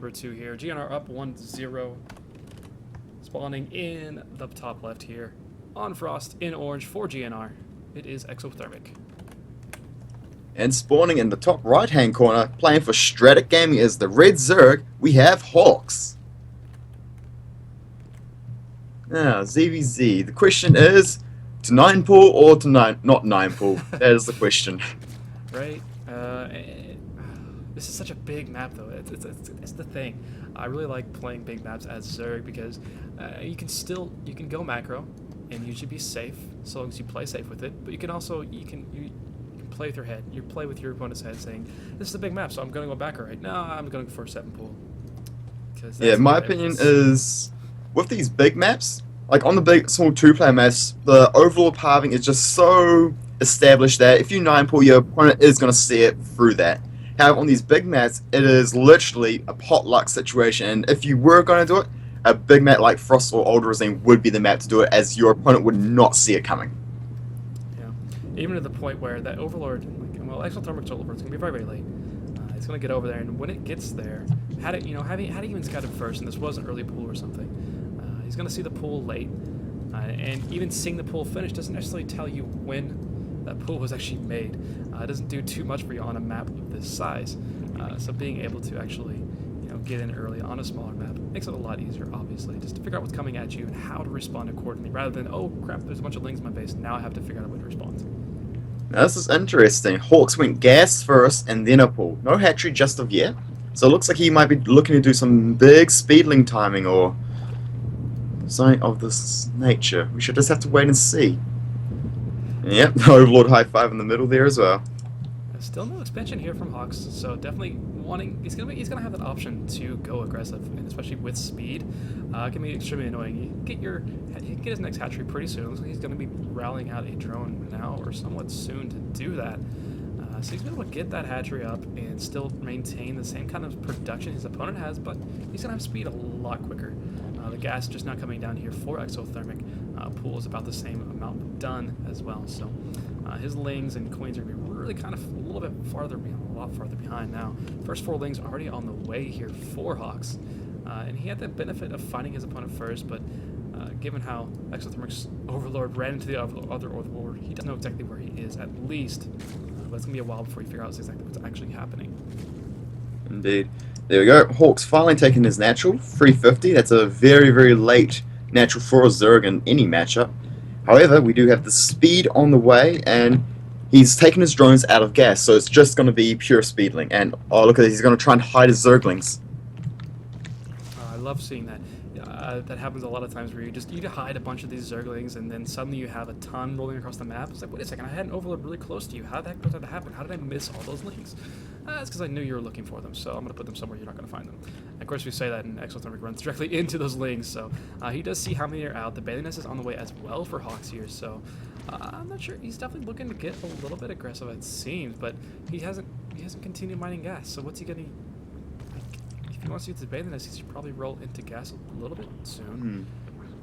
number 2 here. GnR up 1-0. Spawning in the top left here. On Frost in orange for GnR. It is Exothermic. And spawning in the top right-hand corner, playing for StraTk Gaming is the Red Zerg, we have Hawks. Now, ZVZ, the question is, to 9 pull or to not 9 pull? That is the question. Right? This is such a big map, though. It's the thing. I really like playing big maps as Zerg because you can go macro and usually be safe so long as you play safe with it. But you can also you can play with your head. You play with your opponent's head, saying this is a big map, so I'm going to go macro. Right? No, I'm going for a 7 pull. Yeah, my opinion is with these big maps, like on the big small 2-player maps, the overlord halving is just so established that if you 9 pull, your opponent is going to see it through that. However, on these big maps, it is literally a potluck situation, and if you were going to do it, a big map like Frost or Old Regime would be the map to do it, as your opponent would not see it coming. Yeah, even to the point where that overlord, well, Exothermic's overlord is going to be very, very late. It's going to get over there, and when it gets there, had it even scouted first, and this was an early pool or something, he's going to see the pool late, and even seeing the pool finish doesn't necessarily tell you when that pool was actually made. It doesn't do too much for you on a map of this size. So being able to actually, get in early on a smaller map makes it a lot easier, obviously, just to figure out what's coming at you and how to respond accordingly, rather than, oh crap, there's a bunch of lings in my base, now I have to figure out a way to respond. Now this is interesting. Hawks went gas first and then a pool. No hatchery just of yet. So it looks like he might be looking to do some big speedling timing or something of this nature. We should just have to wait and see. Yep, the Overlord high five in the middle there as well. Still no expansion here from Hawks, so definitely he's gonna have that option to go aggressive, and especially with speed, it can be extremely annoying. He can get his next hatchery pretty soon. Looks like he's gonna be rallying out a drone now or somewhat soon to do that. So he's gonna be able to get that hatchery up and still maintain the same kind of production his opponent has, but he's gonna have speed a lot quicker. The gas just now coming down here for Exothermic. Pool is about the same amount done as well, so his lings and queens are going to be really kind of a little bit farther behind, a lot farther behind now. First 4 lings already on the way here for Hawks, and he had the benefit of finding his opponent first, but given how Exothermic's Overlord ran into the other Overlord, he doesn't know exactly where he is, at least, but it's going to be a while before he figures out exactly what's actually happening. Indeed. There we go. Hawks finally taking his natural, 350. That's a very, very late natural for a Zerg in any matchup. However, we do have the speed on the way, and he's taken his drones out of gas, so it's just going to be pure speedling. And, oh, look at this, he's going to try and hide his Zerglings. I love seeing that. That happens a lot of times where you hide a bunch of these Zerglings, and then suddenly you have a ton rolling across the map. It's like, wait a second, I had an Overlord really close to you. How the heck did that happen? How did I miss all those lings? It's because I knew you were looking for them, so I'm going to put them somewhere you're not going to find them. And of course, we say that, and Exothermic runs directly into those lings, so he does see how many are out. The bailing nest is on the way as well for Hawks here, so I'm not sure. He's definitely looking to get a little bit aggressive, it seems, but he hasn't continued mining gas, so what's he going to... If he wants to use the bailing nest, he should probably roll into gas a little bit soon.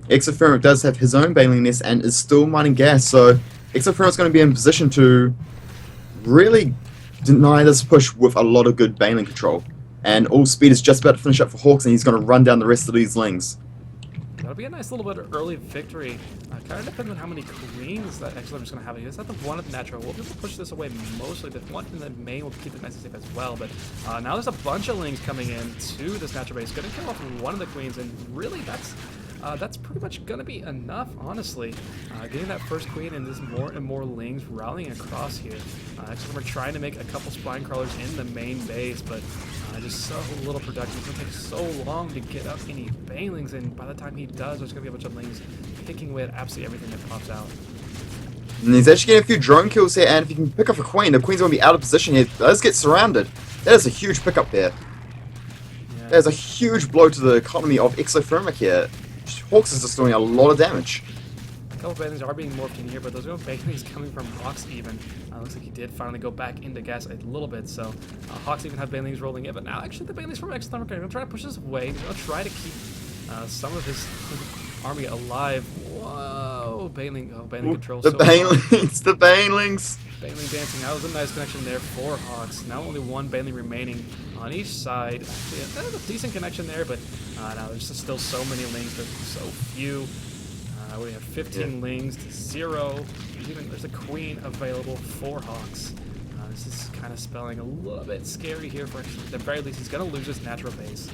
Exothermic does have his own bailing nest and is still mining gas, so Exothermic's going to be in position to really deny this push with a lot of good bailing control. And all speed is just about to finish up for Hawks, and he's going to run down the rest of these lings. That'll be a nice little bit of early victory. Kind of depends on how many queens that Exothermic's going to have. He does have the 1 at the natural. We'll be able to push this away mostly. The 1 in the main will keep it nice and safe as well. But now there's a bunch of lings coming in to this natural base. Going to kill off 1 of the queens, and really that's pretty much going to be enough, honestly. Getting that first queen and there's more and more lings rallying across here. Exothermic trying to make a couple spine crawlers in the main base, but just so little production. It's going to take so long to get up any banelings, and by the time he does, there's going to be a bunch of lings picking away at absolutely everything that pops out. And he's actually getting a few drone kills here, and if he can pick up a queen, the queen's going to be out of position here. He does get surrounded. That is a huge pickup there. Yeah. That is a huge blow to the economy of Exothermic here. Hawks is just doing a lot of damage. A couple of banelings are being morphed in here, but those are banelings coming from Hawks even. Looks like he did finally go back into gas a little bit, so Hawks even have banelings rolling in, but now actually the banelings from Exothermic are going to try to push this away. He's going to try to keep some of his army alive. Whoa! Baneling control. The banelings! The banelings! Baneling dancing. That was a nice connection there for Hawks. Now only one Baneling remaining on each side. Actually, that was a decent connection there, but now there's just still so many Lings. There's so few. We have 15 Lings to 0. There's a Queen available for Hawks. This is kind of spelling a little bit scary here for, at the very least, he's going to lose his natural base.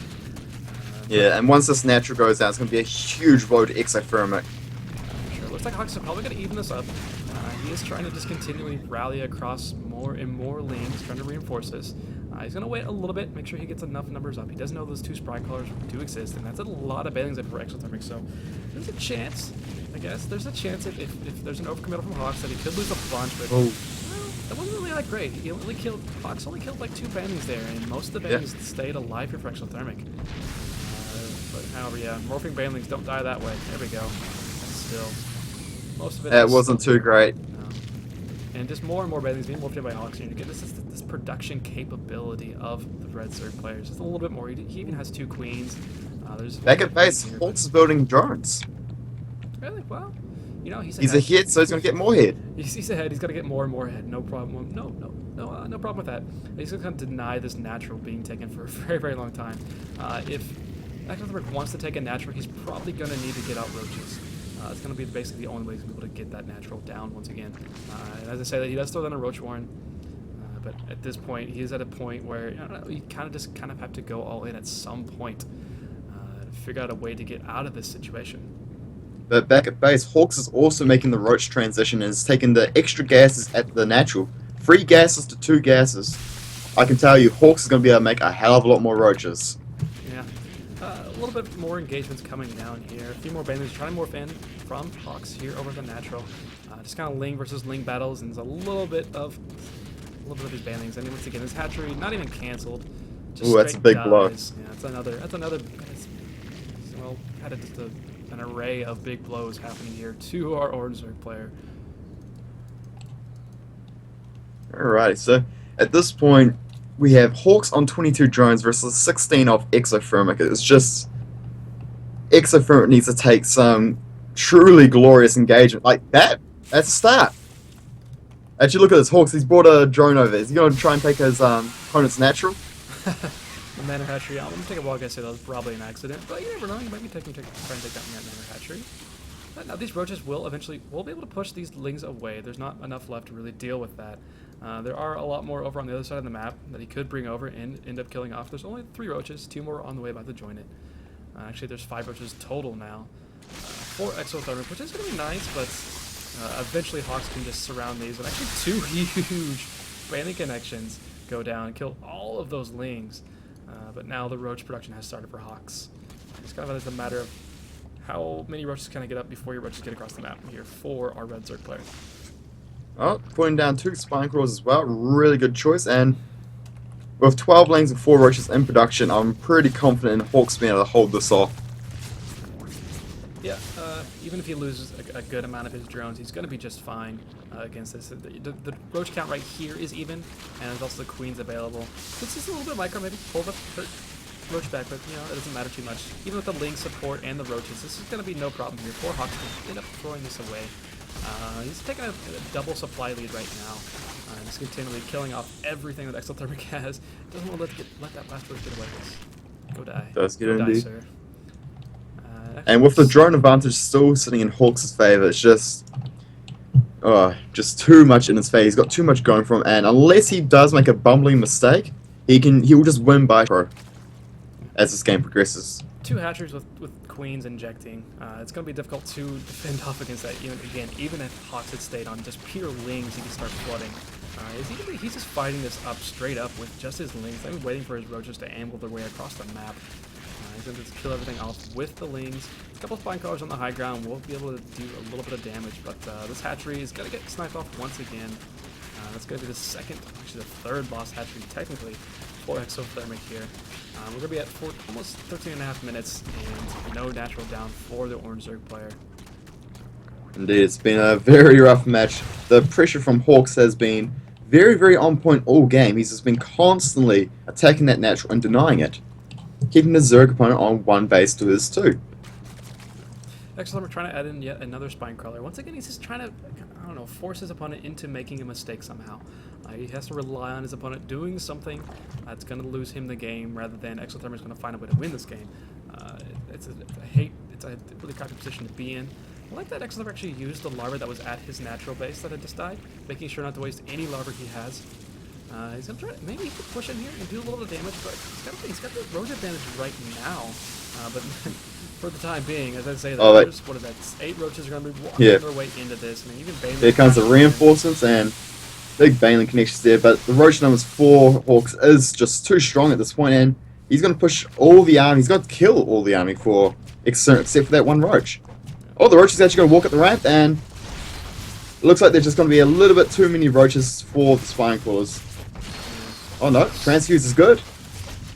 Yeah, and once this natural goes down, it's going to be a huge blow to Exothermic. Sure, looks like Hawks are probably going to even this up. He is trying to just continually rally across more and more Lings, trying to reinforce this. He's going to wait a little bit, make sure he gets enough numbers up. He does know those 2 Sprite Colors do exist, and that's a lot of Banelings for Exothermic, so there's a chance, I guess, there's a chance if there's an overcommittal from Hawks that he could lose a bunch, but well, that wasn't really that great. Hawks only killed like 2 Banelings there, and most of the Banelings stayed alive here for Exothermic. But however, yeah, morphing Banelings don't die that way. There we go. Still, most of it. It wasn't too great. And just more and more Banelings being morphed in by Hawks. You get this production capability of the Red Zerg players. Just a little bit more. He even has 2 Queens. Back at base, Hawks is building drones. Really? Well, you know, he's ahead, so he's going to get more head. He's ahead. He's going to get more and more head. No problem. No problem with that. He's going to deny this natural being taken for a very, very long time. If Exothermic wants to take a natural, he's probably going to need to get out roaches. It's going to be basically the only way he's going to be able to get that natural down once again. And as I say, that he does throw down a Roach Warren, but at this point, he is at a point where you kind of have to go all in at some point to figure out a way to get out of this situation. But back at base, Hawks is also making the Roach transition and is taking the extra gases at the natural. 3 gases to 2 gases. I can tell you, Hawks is going to be able to make a hell of a lot more Roaches. Yeah. A little bit more engagements coming down here. A few more Banelings trying to morph in from Hawks here over the natural. Just kind of Ling versus Ling battles, and there's a little bit of these Banelings. I mean, once again, this hatchery not even canceled. Ooh, that's a big blow. Yeah, that's another. Well, had just an array of big blows happening here to our Orange Zerg player. Alright, so at this point, we have Hawks on 22 drones versus 16 of Exothermic. It's just Exothermic needs to take some truly glorious engagement. Like that, that's a start. Actually, look at this Hawks. He's brought a drone over. Is he going to try and take his opponent's natural? The Manor Hatchery. I'm going to take a wild guess. Say that was probably an accident, but you never know. You might be trying to take down that Manor Hatchery. But now these roaches will eventually be able to push these Lings away. There's not enough left to really deal with that. There are a lot more over on the other side of the map that he could bring over and end up killing off. There's only 3 roaches, 2 more on the way about to join it. Actually, there's 5 roaches total now for Exothermic, which is going to be nice, but eventually Hawks can just surround these, and actually 2 huge Baneling connections go down and kill all of those Lings. But now the roach production has started for Hawks. It's kind of a matter of how many roaches can I get up before your roaches get across the map here for our Red Zerg player. Oh, putting down 2 Spine Crawls as well. Really good choice. And with 12 Lings and 4 roaches in production, I'm pretty confident in Hawks being able to hold this off. Yeah, even if he loses a good amount of his drones, he's going to be just fine against this. The roach count right here is even, and there's also the Queens available. This is a little bit micro, maybe hold up, hurt roach back, but you know, it doesn't matter too much. Even with the Ling support and the roaches, this is going to be no problem here. 4 Hawks can end up throwing this away. He's taking a double supply lead right now. Just continually killing off everything that Exothermic has. Doesn't want to let that last roach get away with this. Go die. Does get Go die, indeed. sir. And with the drone advantage still sitting in Hawks' favor, it's just too much in his favor. He's got too much going for him, and unless he does make a bumbling mistake, he will just win by pro as this game progresses. 2 hatcheries with Queens injecting. It's going to be difficult to defend off against that. Even if Hawks had stayed on just pure Lings, he can start flooding. He's just fighting this up straight up with just his Lings. I'm waiting for his roaches to amble their way across the map. He's going to just kill everything off with the Lings. A couple Spine Crawlers on the high ground will be able to do a little bit of damage, but this hatchery is going to get sniped off once again. That's going to be the second, actually the 3rd lost hatchery technically for Exothermic here. We're going to be at almost 13.5 minutes and no natural down for the Orange Zerg player. Indeed, it's been a very rough match. The pressure from Hawks has been very, very on point all game. He's just been constantly attacking that natural and denying it, keeping the Zerg opponent on 1 base to his 2. Exothermic trying to add in yet another spine crawler. Once again, he's just trying to, I don't know, force his opponent into making a mistake somehow. He has to rely on his opponent doing something that's going to lose him the game, rather than Exothermic's going to find a way to win this game. It's a really crappy position to be in. I like that Exothermic actually used the larva that was at his natural base that had just died, making sure not to waste any larva he has. He's going to try, maybe he could push in here and do a little bit of damage, but he's got the roach advantage right now. But for the time being, as I say, there's, what is that, 8 roaches are going to be walking their way into this. I mean, even Baneling. Here comes the reinforcements and big Baneling connections there, but the roach numbers 4 Hawks is just too strong at this point, and he's going to push all the army. He's going to kill all the army for except for that one roach. Oh, the roach is actually going to walk up the ramp, and it looks like there's just going to be a little bit too many roaches for the spine crawlers. Oh no, transfuse is good.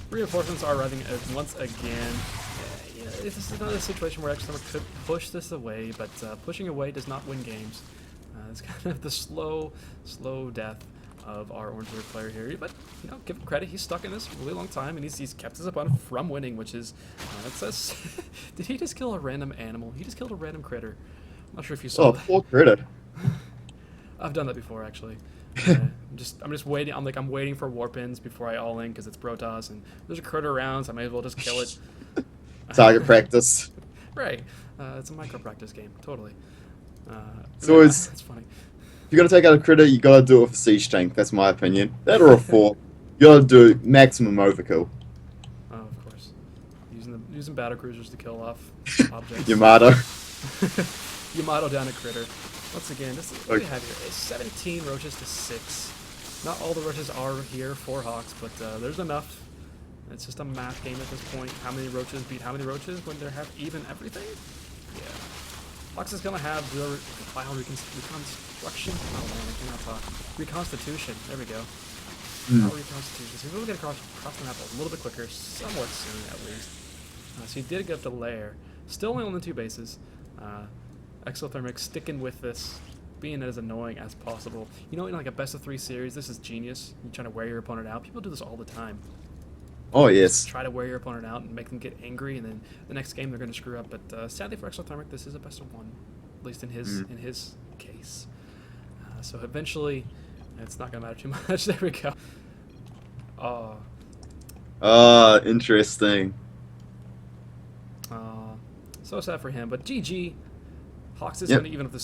Reinforcements are arriving once again. This is another situation where Exothermic could push this away, but pushing away does not win games. It's kind of the slow death of our Orange Blue player here. But, you know, give him credit, he's stuck in this a really long time, and he's kept his opponent from winning, which is, that says, did he just kill a random animal? He just killed a random critter. I'm not sure if you saw that. Oh, poor critter. I've done that before, actually. I'm just waiting. I'm waiting for warpins before I all in because it's Protoss and there's a critter around, so I may as well just kill it. Target practice. Right. It's a micro practice game, totally. It's funny. If you're gonna take out a critter, you gotta do it with a siege tank. That's my opinion. That or a 4. You gotta do maximum overkill. Oh, of course. Using battle cruisers to kill off objects. Yamato. Yamato down a critter. Once again, this is what we have here. It's 17 roaches to 6. Not all the roaches are here for Hawks, but there's enough. It's just a math game at this point. How many roaches beat how many roaches when they have even everything? Yeah. Hawks is going to have the file reconstruction. Oh man, I cannot talk. Reconstitution. There we go. Not reconstitution. So we'll get across the map a little bit quicker, somewhat soon at least. So he did get the lair. Still only on the 2 bases. Exothermic sticking with this, being as annoying as possible. You know, in like a best of 3 series, this is genius. You're trying to wear your opponent out. People do this all the time. Oh yes. Just try to wear your opponent out and make them get angry, and then the next game they're going to screw up. But sadly for Exothermic, this is a best of 1, at least in his case. So eventually, it's not going to matter too much. There we go. Interesting. So sad for him, but GG. Hawks is going to even up the